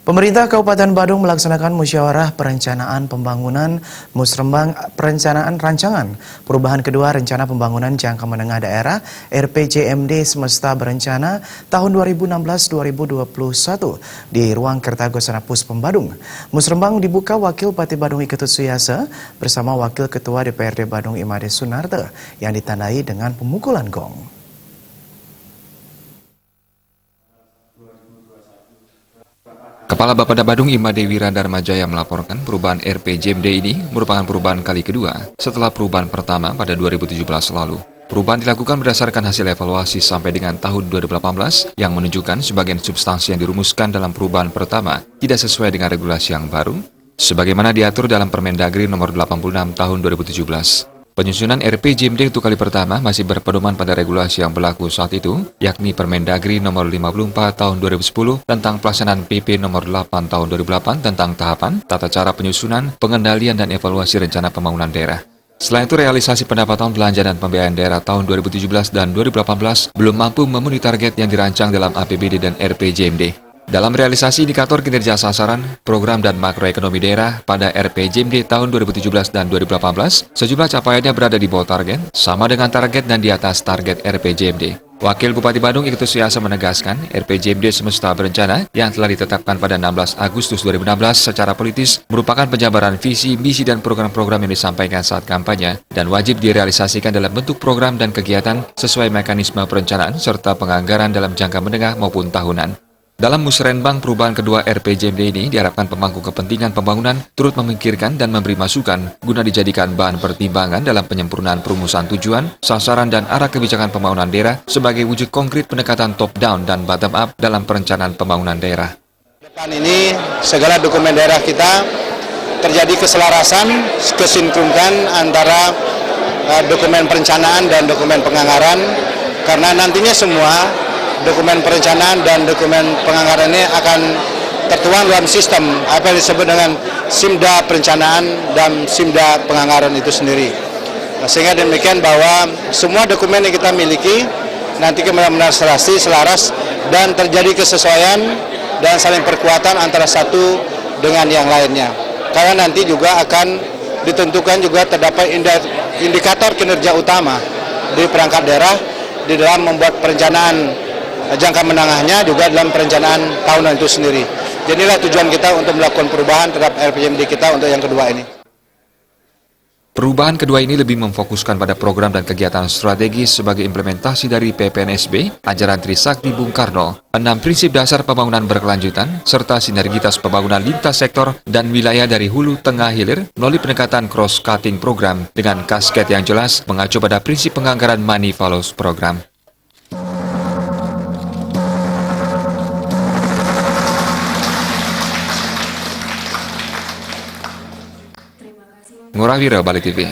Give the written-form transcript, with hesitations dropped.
Pemerintah Kabupaten Badung melaksanakan musyawarah perencanaan pembangunan Musrembang Perencanaan Rancangan Perubahan Kedua Rencana Pembangunan Jangka Menengah Daerah RPJMD Semesta Berencana tahun 2016-2021 di Ruang Kertagosana Puspom Badung. Musrembang dibuka Wakil Bupati Badung Iketut Suyasa bersama Wakil Ketua DPRD Badung Imade Sunarte yang ditandai dengan pemukulan gong. Kepala Bapeda Badung Imade Wiradarmajaya melaporkan perubahan RPJMD ini merupakan perubahan kali kedua setelah perubahan pertama pada 2017 lalu. Perubahan dilakukan berdasarkan hasil evaluasi sampai dengan tahun 2018 yang menunjukkan sebagian substansi yang dirumuskan dalam perubahan pertama tidak sesuai dengan regulasi yang baru, sebagaimana diatur dalam Permendagri nomor 86 tahun 2017. Penyusunan RPJMD untuk kali pertama masih berpedoman pada regulasi yang berlaku saat itu, yakni Permendagri nomor 54 tahun 2010 tentang pelaksanaan PP nomor 8 tahun 2008 tentang tahapan, tata cara penyusunan, pengendalian dan evaluasi rencana pembangunan daerah. Selain itu, realisasi pendapatan belanja dan pembiayaan daerah tahun 2017 dan 2018 belum mampu memenuhi target yang dirancang dalam APBD dan RPJMD. Dalam realisasi indikator kinerja sasaran, program dan makroekonomi daerah pada RPJMD tahun 2017 dan 2018, sejumlah capaiannya berada di bawah target, sama dengan target dan di atas target RPJMD. Wakil Bupati Badung Iketut Suyasa menegaskan, RPJMD Semesta Berencana yang telah ditetapkan pada 16 Agustus 2016 secara politis merupakan penjabaran visi, misi, dan program-program yang disampaikan saat kampanye dan wajib direalisasikan dalam bentuk program dan kegiatan sesuai mekanisme perencanaan serta penganggaran dalam jangka menengah maupun tahunan. Dalam musrenbang perubahan kedua RPJMD ini diharapkan pemangku kepentingan pembangunan turut memikirkan dan memberi masukan guna dijadikan bahan pertimbangan dalam penyempurnaan perumusan tujuan, sasaran dan arah kebijakan pembangunan daerah sebagai wujud konkret pendekatan top-down dan bottom-up dalam perencanaan pembangunan daerah. Depan ini segala dokumen daerah kita terjadi keselarasan, kesinkronkan antara dokumen perencanaan dan dokumen penganggaran karena nantinya semua dokumen perencanaan dan dokumen penganggaran ini akan tertuang dalam sistem apa yang disebut dengan SIMDA perencanaan dan SIMDA penganggaran itu sendiri. Sehingga demikian bahwa semua dokumen yang kita miliki nanti benar-benar selaras dan terjadi kesesuaian dan saling perkuatan antara satu dengan yang lainnya. Karena nanti juga akan ditentukan juga terdapat indikator kinerja utama di perangkat daerah di dalam membuat perencanaan jangka menengahnya juga dalam perencanaan tahunan itu sendiri. Jadilah tujuan kita untuk melakukan perubahan terhadap RPJMD kita untuk yang kedua ini. Perubahan kedua ini lebih memfokuskan pada program dan kegiatan strategis sebagai implementasi dari PPNSB, ajaran Trisakti Bung Karno, 6 prinsip dasar pembangunan berkelanjutan, serta sinergitas pembangunan lintas sektor dan wilayah dari hulu tengah hilir melalui pendekatan cross-cutting program dengan kasket yang jelas mengacu pada prinsip penganggaran money follows program. Ngurah Wira, Bali TV.